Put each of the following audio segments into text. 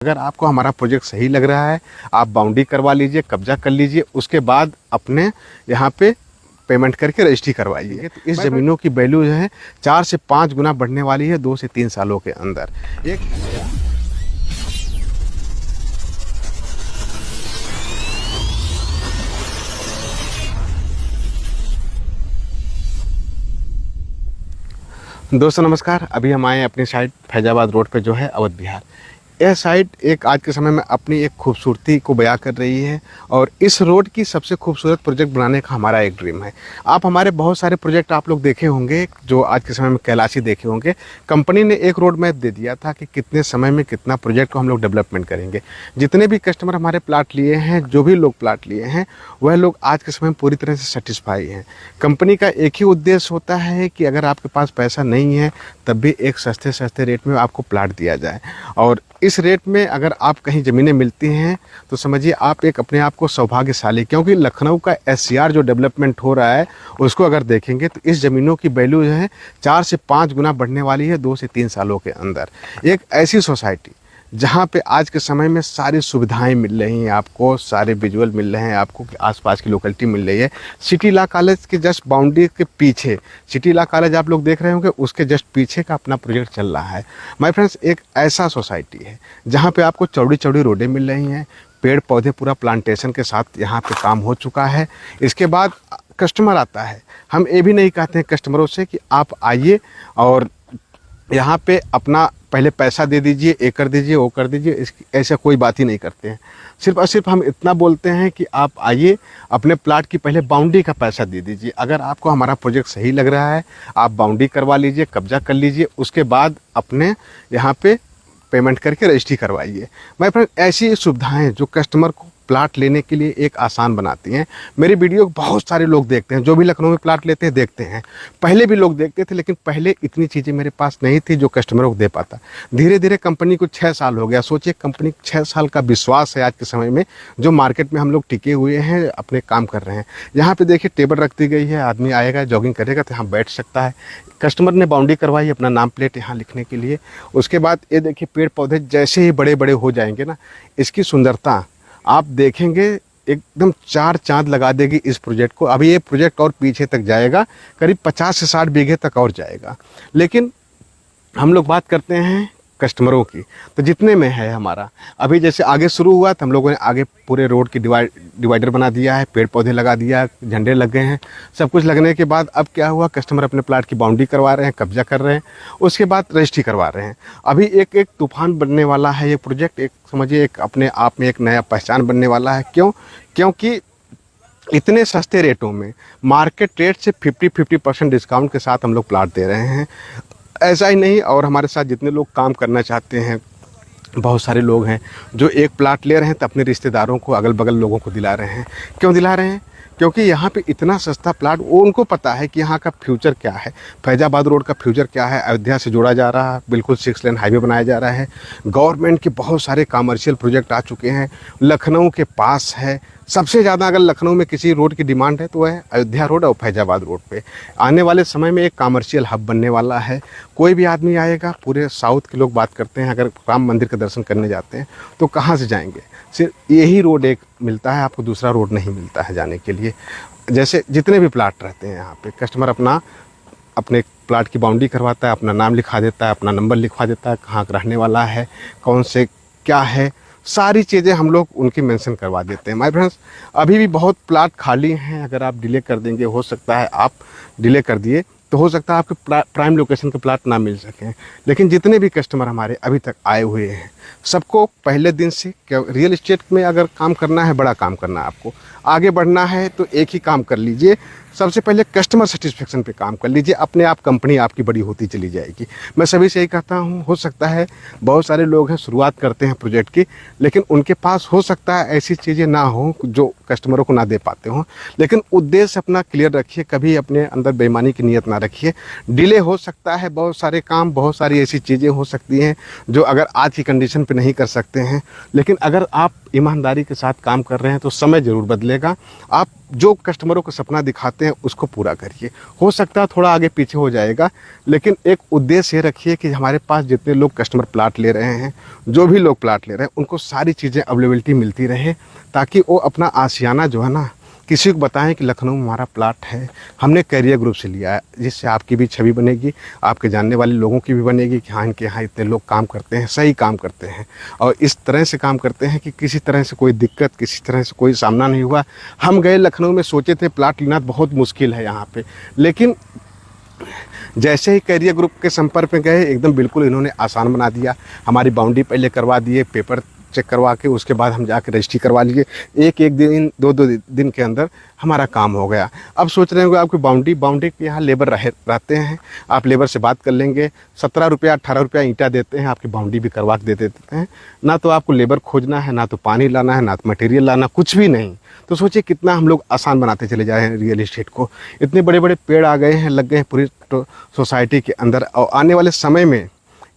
अगर आपको हमारा प्रोजेक्ट सही लग रहा है, आप बाउंड्री करवा लीजिए, कब्जा कर लीजिए, उसके बाद अपने यहाँ पे पेमेंट करके रजिस्ट्री करवाइए। तो इस ज़मीनों की वैल्यू जो है 4 से 5 गुना बढ़ने वाली है 2 से 3 सालों के अंदर। एक दोस्तों नमस्कार। अभी हम आए अपनी साइट फैजाबाद रोड पे जो है अवध बिहार। यह साइट एक आज के समय में अपनी एक खूबसूरती को बयां कर रही है और इस रोड की सबसे खूबसूरत प्रोजेक्ट बनाने का हमारा एक ड्रीम है। आप हमारे बहुत सारे प्रोजेक्ट आप लोग देखे होंगे जो आज के समय में कैलाशी देखे होंगे। कंपनी ने एक रोड मैप दे दिया था कि कितने समय में कितना प्रोजेक्ट को हम लोग डेवलपमेंट करेंगे। जितने भी कस्टमर हमारे प्लाट लिए हैं, जो भी लोग प्लाट लिए हैं, वह लोग आज के समय में पूरी तरह से सेटिस्फाई हैं। कंपनी का एक ही उद्देश्य होता है कि अगर आपके पास पैसा नहीं है तब भी एक सस्ते रेट में आपको प्लाट दिया जाए। और इस रेट में अगर आप कहीं ज़मीनें मिलती हैं तो समझिए आप एक अपने आप को सौभाग्यशाली, क्योंकि लखनऊ का SCR जो डेवलपमेंट हो रहा है उसको अगर देखेंगे तो इस ज़मीनों की वैल्यू जो है 4 से 5 गुना बढ़ने वाली है 2 से 3 सालों के अंदर। एक ऐसी सोसाइटी जहाँ पे आज के समय में सारी सुविधाएं मिल रही हैं, आपको सारे विजुअल मिल रहे हैं, आपको आसपास की लोकेलिटी मिल रही है। सिटी लॉ कॉलेज के जस्ट बाउंड्री के पीछे, सिटी लॉ कॉलेज आप लोग देख रहे होंगे, उसके जस्ट पीछे का अपना प्रोजेक्ट चल रहा है। माय फ्रेंड्स, एक ऐसा सोसाइटी है जहाँ पे आपको चौड़ी चौड़ी रोडें मिल रही हैं, पेड़ पौधे पूरा प्लांटेशन के साथ यहाँ पे काम हो चुका है। इसके बाद कस्टमर आता है, हम ये भी नहीं कहते हैं कस्टमरों से कि आप आइए और यहाँ पे अपना पहले पैसा दे दीजिए, ये कर दीजिए, वो कर दीजिए, ऐसा कोई बात ही नहीं करते हैं। सिर्फ और सिर्फ हम इतना बोलते हैं कि आप आइए, अपने प्लाट की पहले बाउंड्री का पैसा दे दीजिए। अगर आपको हमारा प्रोजेक्ट सही लग रहा है, आप बाउंड्री करवा लीजिए, कब्जा कर लीजिए, उसके बाद अपने यहाँ पे पेमेंट करके रजिस्ट्री करवाइए। माय फ्रेंड, ऐसी सुविधाएं जो कस्टमर को प्लाट लेने के लिए एक आसान बनाती हैं। मेरी वीडियो बहुत सारे लोग देखते हैं, जो भी लखनऊ में प्लाट लेते हैं देखते हैं। पहले भी लोग देखते थे, लेकिन पहले इतनी चीज़ें मेरे पास नहीं थी जो कस्टमरों को दे पाता। धीरे धीरे कंपनी को 6 साल हो गया। सोचिए, कंपनी 6 साल का विश्वास है आज के समय में, जो मार्केट में हम लोग टिके हुए हैं, अपने काम कर रहे हैं। यहाँ पे देखिए टेबल रख दी गई है, आदमी आएगा जॉगिंग करेगा तो यहाँ बैठ सकता है। कस्टमर ने बाउंड्री करवाई अपना नाम प्लेट यहाँ लिखने के लिए। उसके बाद ये देखिए पेड़ पौधे जैसे ही बड़े बड़े हो जाएंगे ना, इसकी सुंदरता आप देखेंगे एकदम 4 चांद लगा देगी इस प्रोजेक्ट को। अभी ये प्रोजेक्ट और पीछे तक जाएगा, करीब 50 से 60 बीघे तक और जाएगा। लेकिन हम लोग बात करते हैं कस्टमरों की, तो जितने में है हमारा, अभी जैसे आगे शुरू हुआ तो हम लोगों ने आगे पूरे रोड की डिवाइडर बना दिया है, पेड़ पौधे लगा दिया, झंडे लग गए हैं। सब कुछ लगने के बाद अब क्या हुआ, कस्टमर अपने प्लाट की बाउंड्री करवा रहे हैं, कब्जा कर रहे हैं, उसके बाद रजिस्ट्री करवा रहे हैं। अभी एक तूफान बनने वाला है ये प्रोजेक्ट, एक समझिए एक अपने आप में एक नया पहचान बनने वाला है। क्योंकि इतने सस्ते रेटों में, मार्केट रेट से 50% डिस्काउंट के साथ हम लोग प्लाट दे रहे हैं। ऐसा ही नहीं, और हमारे साथ जितने लोग काम करना चाहते हैं, बहुत सारे लोग हैं जो एक प्लाट ले रहे हैं तो अपने रिश्तेदारों को, अगल बगल लोगों को दिला रहे हैं। क्यों दिला रहे हैं? क्योंकि यहाँ पे इतना सस्ता प्लाट, वो उनको पता है कि यहाँ का फ्यूचर क्या है, फैजाबाद रोड का फ्यूचर क्या है। अयोध्या से जोड़ा जा रहा है, बिल्कुल 6 लेन हाईवे बनाया जा रहा है। गवर्नमेंट के बहुत सारे कमर्शियल प्रोजेक्ट आ चुके हैं, लखनऊ के पास है। सबसे ज़्यादा अगर लखनऊ में किसी रोड की डिमांड है तो वह है अयोध्या रोड और फैजाबाद रोड पे। आने वाले समय में एक कमर्शियल हब बनने वाला है। कोई भी आदमी आएगा, पूरे साउथ के लोग बात करते हैं, अगर राम मंदिर का दर्शन करने जाते हैं तो कहाँ से जाएंगे? सिर्फ यही रोड एक मिलता है, आपको दूसरा रोड नहीं मिलता है जाने के लिए। जैसे जितने भी प्लाट रहते हैं यहाँ पे, कस्टमर अपने प्लाट की बाउंड्री करवाता है, अपना नाम लिखवा देता है, अपना नंबर लिखवा देता है, कहाँ रहने वाला है, कौन से क्या है, सारी चीज़ें हम लोग उनकी मेंशन करवा देते हैं। माय फ्रेंड्स, अभी भी बहुत प्लाट खाली हैं। अगर आप डिले कर देंगे, हो सकता है आप डिले कर दिए तो हो सकता है आपके प्राइम लोकेशन के प्लाट ना मिल सकें। लेकिन जितने भी कस्टमर हमारे अभी तक आए हुए हैं, सबको पहले दिन से, क्या रियल इस्टेट में अगर काम करना है, बड़ा काम करना है, आपको आगे बढ़ना है तो एक ही काम कर लीजिए। सबसे पहले कस्टमर सेटिस्फेक्शन पे काम कर लीजिए, अपने आप कंपनी आपकी बड़ी होती चली जाएगी। मैं सभी से यही कहता हूँ। हो सकता है बहुत सारे लोग हैं शुरुआत करते हैं प्रोजेक्ट की, लेकिन उनके पास हो सकता है ऐसी चीज़ें ना हो जो कस्टमरों को ना दे पाते हों। लेकिन उद्देश्य अपना क्लियर रखिए, कभी अपने अंदर बेईमानी की नीयत ना रखिए। डिले हो सकता है, बहुत सारे काम, बहुत सारी ऐसी चीज़ें हो सकती हैं जो अगर आज की कंडीशन पे नहीं कर सकते हैं, लेकिन अगर आप ईमानदारी के साथ काम कर रहे हैं तो समय ज़रूर बदलेगा। आप जो कस्टमरों को सपना दिखाते हैं उसको पूरा करिए। हो सकता है थोड़ा आगे पीछे हो जाएगा, लेकिन एक उद्देश्य ये रखिए कि हमारे पास जितने लोग कस्टमर प्लाट ले रहे हैं, जो भी लोग प्लाट ले रहे हैं, उनको सारी चीज़ें अवेलेबिलिटी मिलती रहे, ताकि वो अपना आशियाना जो है ना किसी को बताएं कि लखनऊ में हमारा प्लाट है, हमने कैरियर ग्रुप से लिया है, जिससे आपकी भी छवि बनेगी, आपके जानने वाले लोगों की भी बनेगी कि हाँ इनके यहाँ इतने लोग काम करते हैं, सही काम करते हैं और इस तरह से काम करते हैं कि किसी तरह से कोई दिक्कत, किसी तरह से कोई सामना नहीं हुआ। हम गए लखनऊ में, सोचे थे प्लाट लेना बहुत मुश्किल है यहाँ पे, लेकिन जैसे ही कैरियर ग्रुप के संपर्क में गए, एकदम बिल्कुल इन्होंने आसान बना दिया। हमारी बाउंड्री पहले करवा दिए, पेपर चेक करवा के उसके बाद हम जाके रजिस्ट्री करवा लिए। एक दिन दो दिन के अंदर हमारा काम हो गया। अब सोच रहे होंगे आपकी बाउंड्री के यहाँ लेबर रहते हैं, आप लेबर से बात कर लेंगे, 17 रुपया 18 रुपया ईंटा देते हैं, आपकी बाउंड्री भी करवा के दे देते हैं। ना तो आपको लेबर खोजना है, ना तो पानी लाना है, ना तो मटेरियल लाना, कुछ भी नहीं। तो सोचिए कितना हम लोग आसान बनाते चले जा रहे हैं रियल इस्टेट को। इतने बड़े बड़े पेड़ आ गए हैं, लग गए हैं पूरी सोसाइटी के अंदर। और आने वाले समय में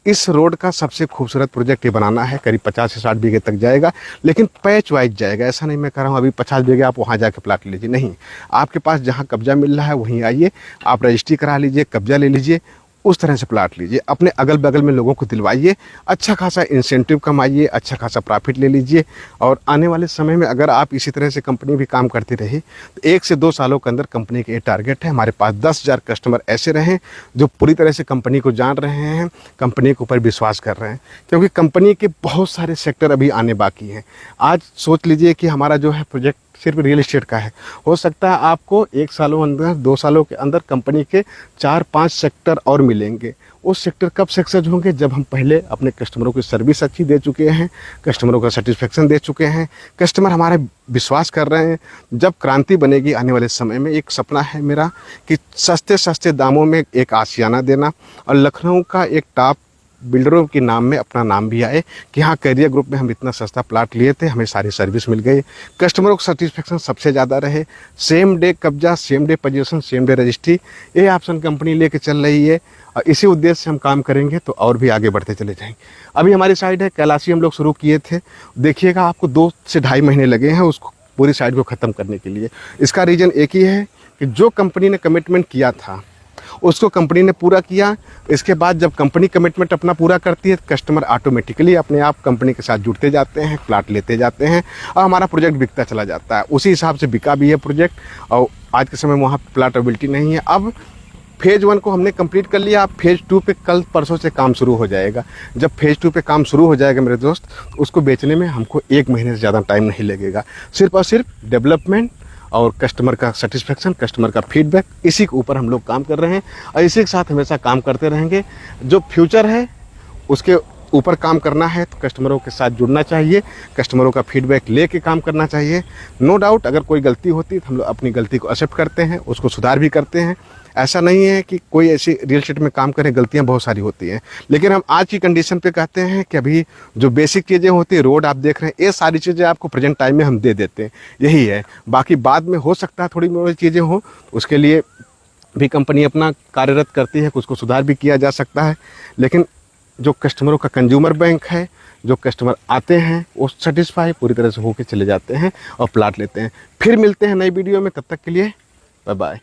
इस रोड का सबसे खूबसूरत प्रोजेक्ट ये बनाना है। करीब 50 से 60 बीघे तक जाएगा, लेकिन पैच वाइज जाएगा। ऐसा नहीं मैं कह रहा हूँ अभी 50 बीघे आप वहाँ जाके प्लाट लीजिए, नहीं, आपके पास जहाँ कब्जा मिल रहा है वहीं आइए, आप रजिस्ट्री करा लीजिए, कब्जा ले लीजिए, उस तरह से प्लाट लीजिए। अपने अगल बगल में लोगों को दिलवाइए, अच्छा खासा इंसेंटिव कमाइए, अच्छा खासा प्रॉफिट ले लीजिए। और आने वाले समय में अगर आप इसी तरह से कंपनी भी काम करती रही तो 1 से 2 सालों के अंदर कंपनी के ये टारगेट है, हमारे पास 10,000 कस्टमर ऐसे रहें जो पूरी तरह से कंपनी को जान रहे हैं, कंपनी के ऊपर विश्वास कर रहे हैं। क्योंकि कंपनी के बहुत सारे सेक्टर अभी आने बाकी हैं। आज सोच लीजिए कि हमारा जो है प्रोजेक्ट सिर्फ रियल एस्टेट का है, हो सकता है आपको 1 सालों अंदर 2 सालों के अंदर कंपनी के 4-5 सेक्टर और मिलेंगे। उस सेक्टर कब सक्सेस होंगे? जब हम पहले अपने कस्टमरों की सर्विस अच्छी दे चुके हैं, कस्टमरों का सेटिस्फेक्शन दे चुके हैं, कस्टमर हमारे विश्वास कर रहे हैं। जब क्रांति बनेगी आने वाले समय में, एक सपना है मेरा कि सस्ते सस्ते दामों में एक आशियाना देना और लखनऊ का एक टॉप बिल्डरों के नाम में अपना नाम भी आए कि हाँ कैरियर ग्रुप में हम इतना सस्ता प्लाट लिए थे, हमें सारी सर्विस मिल गई, कस्टमरों को सेटिस्फेक्शन सबसे ज़्यादा रहे, सेम डे कब्जा, same day position, same day registry, ये ऑप्शन कंपनी लेके चल रही है। और इसी उद्देश्य से हम काम करेंगे तो और भी आगे बढ़ते चले जाएंगे। अभी हमारी साइड है कैलाशी, हम लोग शुरू किए थे, देखिएगा आपको 2 से ढाई महीने लगे हैं उसको पूरी साइड को ख़त्म करने के लिए। इसका रीज़न एक ही है कि जो कंपनी ने कमिटमेंट किया था उसको कंपनी ने पूरा किया। इसके बाद जब कंपनी कमिटमेंट अपना पूरा करती है, कस्टमर ऑटोमेटिकली अपने आप कंपनी के साथ जुड़ते जाते हैं, प्लाट लेते जाते हैं और हमारा प्रोजेक्ट बिकता चला जाता है। उसी हिसाब से बिका भी है प्रोजेक्ट। और आज के समय में वहाँ प्लाट अवेलेबिलिटी नहीं है। अब फेज़ 1 को हमने कंप्लीट कर लिया, अब फेज़ 2 पे कल परसों से काम शुरू हो जाएगा। जब फेज़ 2 पे काम शुरू हो जाएगा मेरे दोस्त, उसको बेचने में हमको 1 महीने से ज़्यादा टाइम नहीं लगेगा। सिर्फ और सिर्फ डेवलपमेंट और कस्टमर का सेटिस्फेक्शन, कस्टमर का फीडबैक, इसी के ऊपर हम लोग काम कर रहे हैं और इसी के साथ हमेशा काम करते रहेंगे। जो फ्यूचर है उसके ऊपर काम करना है तो कस्टमरों के साथ जुड़ना चाहिए, कस्टमरों का फीडबैक लेके काम करना चाहिए। नो डाउट अगर कोई गलती होती है तो हम लोग अपनी गलती को एक्सेप्ट करते हैं, उसको सुधार भी करते हैं। ऐसा नहीं है कि कोई ऐसी रियल एस्टेट में काम करें, गलतियां बहुत सारी होती हैं, लेकिन हम आज की कंडीशन पे कहते हैं कि अभी जो बेसिक चीज़ें होती हैं, रोड आप देख रहे हैं, ये सारी चीज़ें आपको प्रेजेंट टाइम में हम दे देते हैं, यही है। बाकी बाद में हो सकता है थोड़ी मोड़ी चीज़ें हो, उसके लिए भी कंपनी अपना कार्यरत करती है, उसको सुधार भी किया जा सकता है। लेकिन जो कस्टमरों का कंज्यूमर बैंक है, जो कस्टमर आते हैं वो सेटिस्फाई पूरी तरह से होकर चले जाते हैं और प्लाट लेते हैं। फिर मिलते हैं नई वीडियो में, तब तक के लिए बाय बाय।